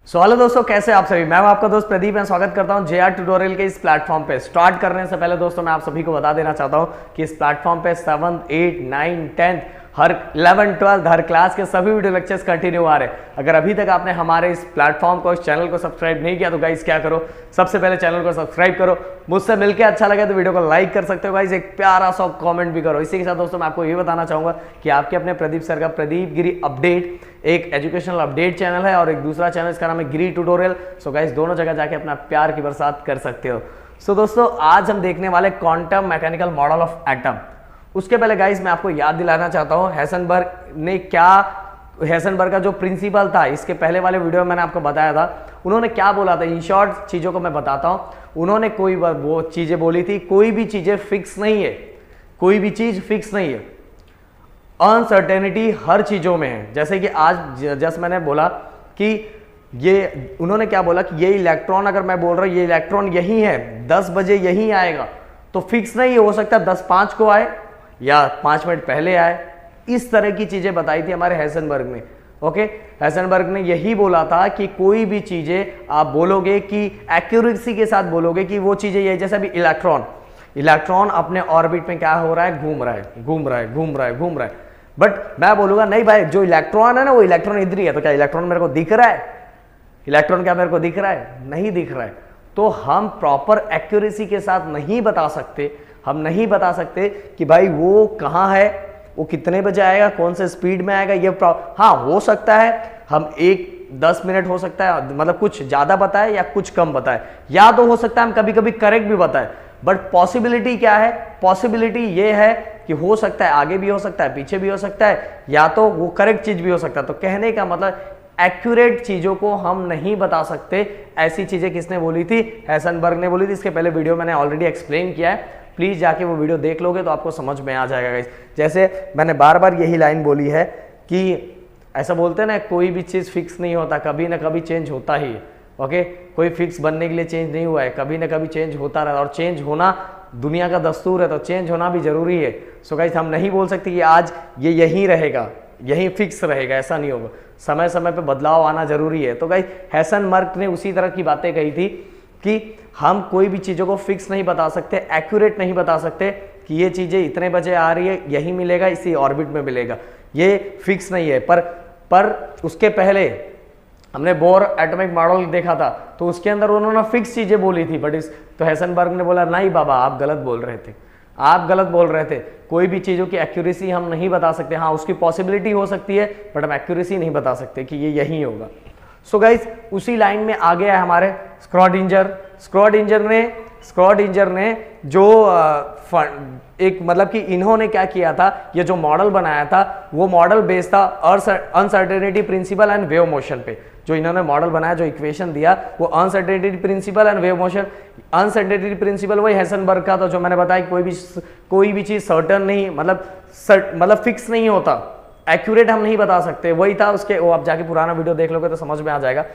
Hello दोस्तों, कैसे आप सभी। मैं आपका दोस्त प्रदीप, मैं स्वागत करता हूं जेआर ट्यूटोरियल के इस प्लेटफॉर्म पे। स्टार्ट करने से पहले दोस्तों मैं आप सभी को बता देना चाहता हूं कि इस प्लेटफॉर्म पे 7th, 8th, 9th, 10th, हर 11th, 12th हर क्लास के सभी वीडियो लेक्चर्स कंटिन्यू आ रहे हैं। अगर अभी तक आपने हमारे इस प्लेटफॉर्म को, इस चैनल को सब्सक्राइब नहीं किया तो गाइस क्या करो, सबसे पहले चैनल को सब्सक्राइब करो। मुझसे मिलकर अच्छा लगे तो वीडियो को लाइक कर सकते हो गाइस, एक प्यारा सा कॉमेंट भी करो। इसी के साथ दोस्तों मैं आपको ये बताना चाहूंगा कि आपके अपने प्रदीप सर का प्रदीप गिरी अपडेट एक एजुकेशनल अपडेट चैनल है और एक दूसरा चैनल इसका नाम है गिरी ट्यूटोरियल। सो गाइस दोनों जगह जाके अपना प्यार की बरसात कर सकते हो। सो दोस्तों आज हम देखने वाले quantum mechanical model of atom. उसके पहले गाइस मैं आपको याद दिलाना चाहता हूं हेसेनबर्ग का जो प्रिंसिपल था, इसके पहले वाले वीडियो में मैंने आपको बताया था, उन्होंने क्या बोला था। इन शॉर्ट चीजों को मैं बताता हूं। उन्होंने कोई वो चीजें बोली थी, कोई भी चीजें फिक्स नहीं है, कोई भी चीज फिक्स नहीं है, अनसर्टेनिटी हर चीजों में है। जैसे कि आज जस्ट मैंने बोला कि ये उन्होंने क्या बोला कि ये इलेक्ट्रॉन, अगर मैं बोल रहा हूं ये इलेक्ट्रॉन यही है, 10 बजे यही आएगा, तो फिक्स नहीं हो सकता 10:05 को आए या 5 मिनट पहले आए। इस तरह की चीजें बताई थी हमारे हेसेनबर्ग ने। ओके, हेसेनबर्ग ने यही बोला था कि कोई भी चीजें आप बोलोगे कि एक्यूरेसी के साथ बोलोगे कि वो चीजें ये, जैसे अभी इलेक्ट्रॉन अपने ऑर्बिट में क्या हो रहा है, घूम रहा है। बट मैं बोलूंगा नहीं भाई, जो इलेक्ट्रॉन है ना वो इलेक्ट्रॉन इधर ही है, तो क्या इलेक्ट्रॉन मेरे को दिख रहा है? इलेक्ट्रॉन क्या मेरे को दिख रहा है? नहीं दिख रहा है। तो हम प्रॉपर एक्यूरेसी के साथ नहीं बता सकते, हम नहीं बता सकते कि भाई वो कहाँ है, वो कितने बजे आएगा, कौन से स्पीड में आएगा। ये हाँ हो सकता है हम 10 मिनट हो सकता है, मतलब कुछ ज्यादा बताए या कुछ कम बताए, या तो हो सकता है हम कभी कभी करेक्ट भी बताए। बट पॉसिबिलिटी क्या है? पॉसिबिलिटी ये है कि हो सकता है आगे भी हो सकता है, पीछे भी हो सकता है, या तो वो करेक्ट चीज भी हो सकता है। तो कहने का मतलब एक्यूरेट चीजों को हम नहीं बता सकते। ऐसी चीजें किसने बोली थी? हेसेनबर्ग ने बोली थी। इसके पहले वीडियो मैंने ऑलरेडी एक्सप्लेन किया है, प्लीज जाके वो वीडियो देख लोगे तो आपको समझ में आ जाएगा गाइस। जैसे मैंने बार बार यही लाइन बोली है कि ऐसा बोलते हैं ना, कोई भी चीज फिक्स नहीं होता, कभी ना कभी चेंज होता ही है। ओके, कोई फिक्स बनने के लिए चेंज नहीं हुआ है, कभी ना कभी चेंज होता रहता, और चेंज होना दुनिया का दस्तूर है, तो चेंज होना भी जरूरी है। सो गाइस हम नहीं बोल सकते कि आज ये यहीं रहेगा, यहीं फिक्स रहेगा, ऐसा नहीं होगा। समय समय पे बदलाव आना जरूरी है। तो गाइस हेसेनबर्ग ने उसी तरह की बातें कही थी कि हम कोई भी चीज़ों को फिक्स नहीं बता सकते, एक्यूरेट नहीं बता सकते कि ये चीज़ें इतने बजे आ रही है, यही मिलेगा, इसी ऑर्बिट में मिलेगा, ये फिक्स नहीं है। पर उसके पहले हमने बोर एटॉमिक मॉडल देखा था, तो उसके अंदर उन्होंने फिक्स चीज़ें बोली थी। तो हेसेनबर्ग ने बोला नहीं बाबा, आप गलत बोल रहे थे, कोई भी चीज़ों की एक्यूरेसी हम नहीं बता सकते। हाँ उसकी पॉसिबिलिटी हो सकती है, बट हम एक्यूरेसी नहीं बता सकते कि ये यही होगा। सो गाइस उसी लाइन में आ गया है हमारे स्क्रॉडिंजर ने जो एक मतलब कि इन्होंने क्या किया था, ये जो मॉडल बनाया था वो मॉडल बेस्ड था uncertainty principle and wave motion पे। जो इन्होंने मॉडल बनाया, जो इक्वेशन दिया, वो uncertainty principle and wave motion. Uncertainty principle वही हेसेनबर्ग का था, जो मैंने बताया कोई भी चीज सर्टन नहीं, मतलब फिक्स नहीं होता, एक्यूरेट हम नहीं बता सकते, वही था उसके। वो आप जाके पुराना वीडियो देख लोगे तो समझ में आ जाएगा।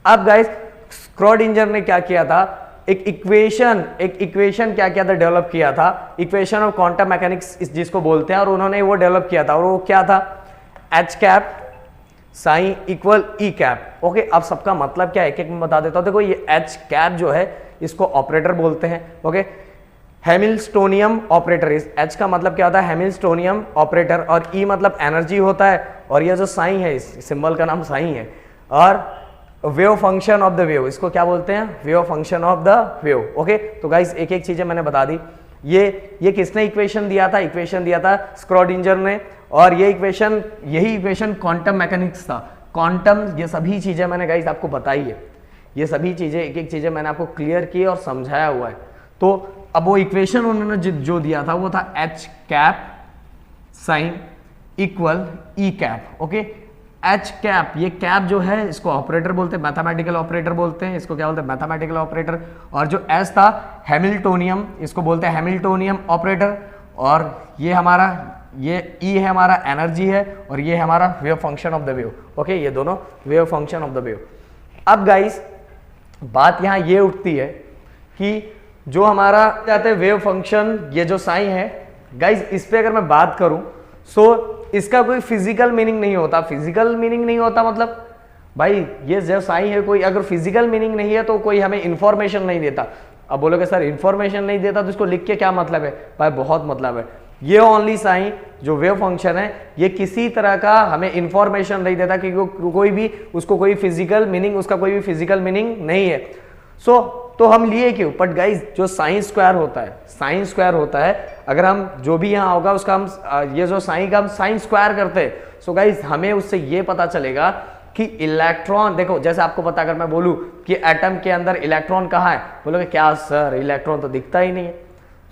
अब गाइस स्क्रॉडिंजर ने क्या किया था, एक इक्वेशन क्या किया था, डेवलप किया था, इक्वेशन ऑफ क्वांटम मैकेनिक्स जिसको बोलते हैं, और उन्होंने वो डेवलप किया था, और वो क्या था, एच कैप साइन इक्वल ई कैप। ओके, अब सबका मतलब क्या है एक एक में बता देता हूं। देखो ये एच कैप जो है इसको ऑपरेटर बोलते हैं। ओके, हैमिल्टोनियन ऑपरेटर, इस एच का मतलब क्या होता है, हैमिल्टोनियन ऑपरेटर, और ई मतलब एनर्जी होता है, और ये जो साइन है, इस सिंबल का नाम साइन है, और wave function of the wave, इसको क्या बोलते हैं, wave function of the wave. Okay, तो गाइस एक एक चीजें मैंने बता दी। ये किसने इक्वेशन दिया था? इक्वेशन दिया था स्क्रॉडिंजर ने, और यही इक्वेशन क्वांटम मैकेनिक्स था। क्वांटम, ये सभी चीजें मैंने गाइस आपको बताई है, ये सभी चीजें एक एक चीजें मैंने आपको क्लियर की और समझाया हुआ है। तो अब वो इक्वेशन उन्होंने जो दिया था वो था एच कैप साइन इक्वल ई कैप। ओके, एच कैप, ये कैप जो है इसको ऑपरेटर बोलते हैं, मैथमेटिकल ऑपरेटर बोलते हैं, इसको क्या बोलते हैं, मैथमेटिकल ऑपरेटर। और जो एस था हैमिल्टोनियम, इसको बोलते हैं हैमिल्टोनियम ऑपरेटर, और ये ई है हमारा एनर्जी है, और ये हमारा wave function of the wave. Okay, ये दोनों wave function of the wave. अब गाइस बात यहां ये उठती है कि जो हमारा कहते हैं वेव फंक्शन, ये जो साइन है गाइस, इस पे अगर मैं बात करूं, सो इसका कोई फिजिकल मीनिंग नहीं होता। फिजिकल मीनिंग नहीं होता मतलब भाई ये जो साइन है कोई अगर फिजिकल मीनिंग नहीं है तो कोई हमें इंफॉर्मेशन नहीं देता। अब बोलोगे सर इंफॉर्मेशन नहीं देता तो इसको लिख के क्या मतलब है? भाई बहुत मतलब है। ये ओनली साइन जो वेव फंक्शन है ये किसी तरह का हमें इंफॉर्मेशन नहीं देता कि कोई भी उसको कोई फिजिकल मीनिंग, उसका कोई भी फिजिकल मीनिंग नहीं है। तो हम लिए क्यों? बट गाइज जो साइन स्क्वायर होता है, साइन स्क्वायर होता है, अगर हम जो भी यहाँ होगा उसका हम ये जो साइन का हम साइन स्क्वायर करते हैं, सो गाइज हमें उससे ये पता चलेगा कि इलेक्ट्रॉन, देखो जैसे आपको पता, अगर मैं बोलूं कि एटम के अंदर इलेक्ट्रॉन कहाँ है, बोलोगे क्या सर इलेक्ट्रॉन तो दिखता ही नहीं है।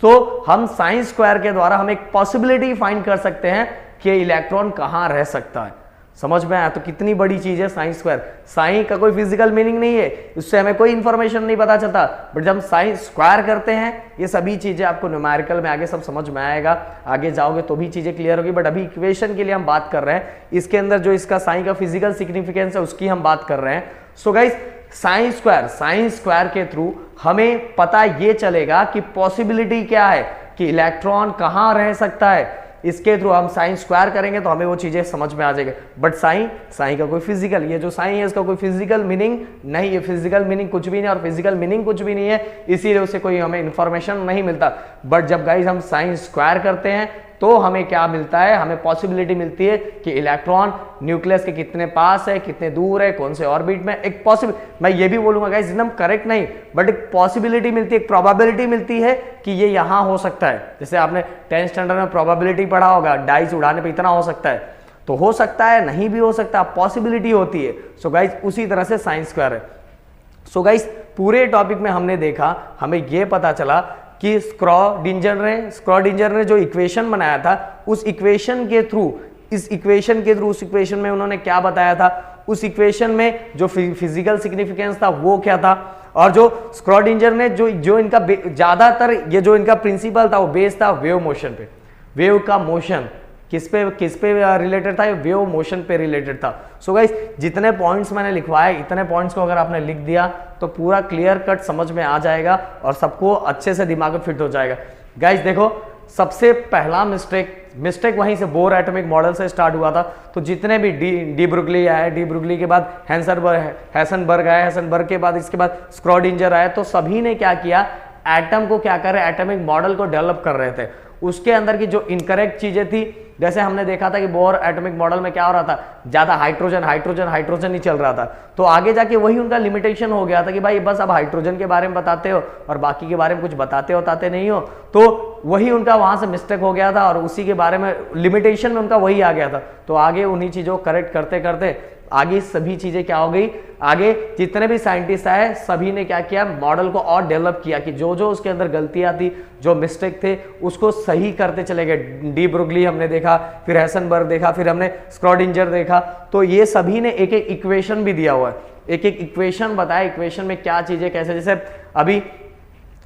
तो हम साइन स्क्वायर के द्वारा हम एक पॉसिबिलिटी फाइंड कर सकते हैं कि इलेक्ट्रॉन कहाँ रह सकता है। समझ में आया? तो कितनी बड़ी चीज है साइन स्क्वायर। साइन का कोई फिजिकल मीनिंग नहीं है, उससे हमें कोई इंफॉर्मेशन नहीं पता चलता, बट जब हम साइन स्क्वायर करते हैं ये सभी चीजें आपको न्यूमेरिकल में आगे सब समझ में आएगा, आगे जाओगे तो भी चीजें क्लियर होगी। बट अभी इक्वेशन के लिए हम बात कर रहे हैं, इसके अंदर जो इसका साइन का फिजिकल सिग्निफिकेंस है उसकी हम बात कर रहे हैं। सो गाइस साइन स्क्वायर के थ्रू हमें पता ये चलेगा कि पॉसिबिलिटी क्या है कि इलेक्ट्रॉन कहां रह सकता है। इसके थ्रू हम साइन स्क्वायर करेंगे तो हमें वो चीजें समझ में आ जाएगी। बट साइन का कोई फिजिकल, ये जो साइन है इसका कोई फिजिकल मीनिंग नहीं है, फिजिकल मीनिंग कुछ भी नहीं और फिजिकल मीनिंग कुछ भी नहीं है, इसीलिए उससे कोई हमें इंफॉर्मेशन नहीं मिलता। बट जब गाइस हम साइन स्क्वायर करते हैं तो हमें क्या मिलता है? हमें पॉसिबिलिटी मिलती है कि इलेक्ट्रॉन न्यूक्लियस के कितने पास है, कितने दूर है, कौन से ऑर्बिट में। एक मैं ये भी बोलूंगा गाइस एकदम करेक्ट नहीं, बट एक पॉसिबिलिटी मिलती है, एक प्रोबेबिलिटी मिलती है कि ये यहां हो सकता है। जैसे आपने 10th स्टैंडर्ड में प्रोबेबिलिटी पढ़ा होगा, डाइस उड़ाने पे इतना हो सकता है, तो हो सकता है नहीं भी हो सकता, पॉसिबिलिटी होती है। सो गाइस उसी तरह से साइन स्क्वायर है। सो गाइस पूरे टॉपिक में हमने देखा, हमें यह पता चला कि स्क्रॉडिंजर ने जो इक्वेशन बनाया था उस इक्वेशन के थ्रू उस इक्वेशन में उन्होंने क्या बताया था, उस इक्वेशन में जो फिजिकल सिग्निफिकेंस था वो क्या था, और जो स्क्रॉडिंजर ने जो इनका ज्यादातर ये जो इनका प्रिंसिपल था वो बेस था वेव मोशन पे। वेव का मोशन किस पे रिलेटेड था? वेव मोशन पे रिलेटेड था। सो गाइस जितने पॉइंट्स मैंने लिखवाए, इतने पॉइंट्स को अगर आपने लिख दिया तो पूरा क्लियर कट समझ में आ जाएगा और सबको अच्छे से दिमाग में फिट हो जाएगा। गाइस देखो सबसे पहला मिस्टेक वहीं से बोर एटॉमिक मॉडल से स्टार्ट हुआ था। तो जितने भी डी ब्रुगली आए, डी ब्रुगली के बाद हैसेनबर्ग आए, हैसेनबर्ग के बाद इसके बाद स्क्रॉडिंजर आए, तो सभी ने क्या किया? एटम को क्या कर रहे? एटॉमिक मॉडल को डेवलप कर रहे थे। उसके अंदर की जो इनकरेक्ट चीजें थी, जैसे हमने देखा था कि बोर एटॉमिक मॉडल में क्या हो रहा था, ज्यादा हाइड्रोजन ही चल रहा था। तो आगे जाके वही उनका लिमिटेशन हो गया था कि भाई बस अब हाइड्रोजन के बारे में बताते हो और बाकी के बारे में कुछ बताते नहीं हो। तो वही उनका वहां से मिस्टेक हो गया था और उसी के बारे में लिमिटेशन में उनका वही आ गया था। तो आगे उन्हीं चीजों को करेक्ट करते करते आगे सभी चीजें क्या हो गई, आगे जितने भी साइंटिस्ट आए सभी ने क्या किया? मॉडल को और डेवलप किया कि जो जो उसके अंदर गलतियां थी, जो मिस्टेक थे, उसको सही करते चले गए। डी ब्रुगली हमने देखा, फिर हैसेनबर्ग देखा, फिर हमने स्क्रॉडिंजर देखा। तो ये सभी ने एक एक इक्वेशन भी दिया हुआ है, एक एक इक्वेशन बताया, इक्वेशन में क्या चीजें कैसे। जैसे अभी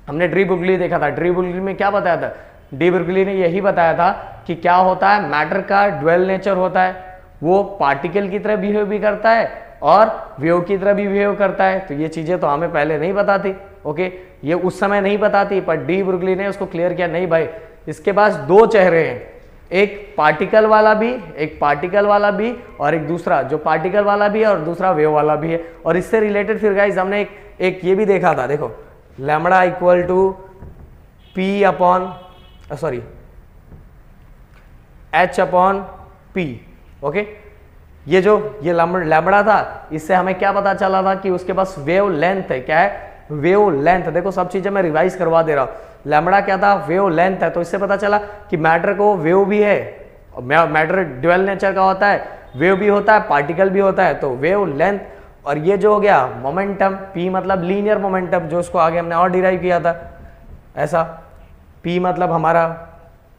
हमने डी ब्रुगली देखा था, डी ब्रुगली में क्या बताया था? डी ब्रुगली ने यही बताया था कि क्या होता है, मैटर का ड्वेल नेचर होता है, वो पार्टिकल की तरह बिहेव भी करता है और वेव की तरह भी बिहेव करता है। तो ये चीजें तो हमें पहले नहीं पता थी, ओके, ये उस समय नहीं पता थी, पर डी ब्रुगली ने उसको क्लियर किया, नहीं भाई इसके पास दो चेहरे हैं, एक पार्टिकल वाला भी और एक दूसरा जो पार्टिकल वाला भी है और दूसरा वेव वाला भी है। और इससे रिलेटेड फिर गाइस हमने एक ये भी देखा था, देखो lambda equal to P upon H upon P, okay. ये लैम्बडा था, इससे हमें क्या पता चला था कि उसके पास वेव लेंथ है। क्या है? Wave length. देखो सब चीजें मैं रिवाइज करवा दे रहा हूं। लैम्बडा क्या था? वेव लेंथ है। तो इससे पता चला कि मैटर को वेव भी है, मैटर ड्यूअल नेचर का होता है, वेव भी होता है, पार्टिकल भी होता है। तो वेव लेंथ, और ये जो हो गया मोमेंटम, पी मतलब लीनियर मोमेंटम, जो उसको आगे हमने और डिराइव किया था ऐसा। पी मतलब हमारा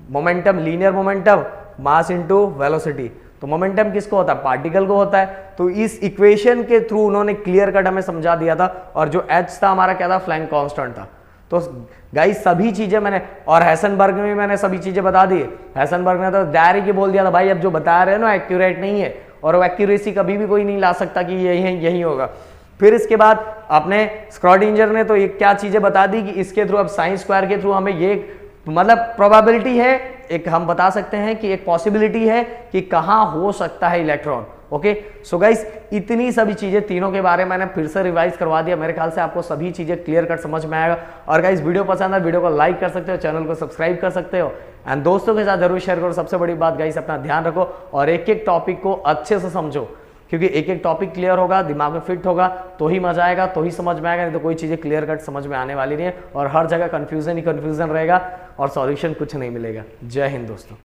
momentum, linear momentum, mass into velocity. तो मोमेंटम किसको होता है? पार्टिकल को होता है। तो इस इक्वेशन के थ्रू उन्होंने क्लियर कट हमें समझा दिया था। और जो एच था हमारा क्या था? फ्लैंक कांस्टेंट था। तो गाइस सभी चीजें मैंने, और हैसेनबर्ग में मैंने सभी चीजें बता दी। हैसेनबर्ग ने तो डायरेक्ट ही बोल दिया था भाई अब जो बता रहे हैं ना एक्यूरेट नहीं है, और वो एक्यूरेसी कभी भी कोई नहीं ला सकता कि यही होगा। फिर इसके बाद अपने स्क्रॉडिंजर ने तो ये क्या चीजें बता दी कि इसके थ्रू अब साइन स्क्वायर के थ्रू हमें ये मतलब प्रोबेबिलिटी है, एक हम बता सकते हैं कि एक पॉसिबिलिटी है कि कहां हो सकता है इलेक्ट्रॉन, ओके सो गाइस, इतनी सभी चीजें तीनों के बारे में मैंने फिर से रिवाइज करवा दिया। मेरे ख्याल से आपको सभी चीजें क्लियर कट समझ में आएगा। और गाइस, वीडियो पसंद है, वीडियो को लाइक कर सकते हो, चैनल को सब्सक्राइब कर सकते हो एंड दोस्तों के साथ जरूर शेयर करो। सबसे बड़ी बात गाइस, अपना ध्यान रखो और एक एक टॉपिक को अच्छे से समझो, क्योंकि एक एक टॉपिक क्लियर होगा, दिमाग में फिट होगा तो ही मजा आएगा, तो ही समझ में आएगा, नहीं तो कोई चीजें क्लियर कट समझ में आने वाली नहीं है और हर जगह कंफ्यूजन ही कंफ्यूजन रहेगा और सॉल्यूशन कुछ नहीं मिलेगा। जय हिंद दोस्तों।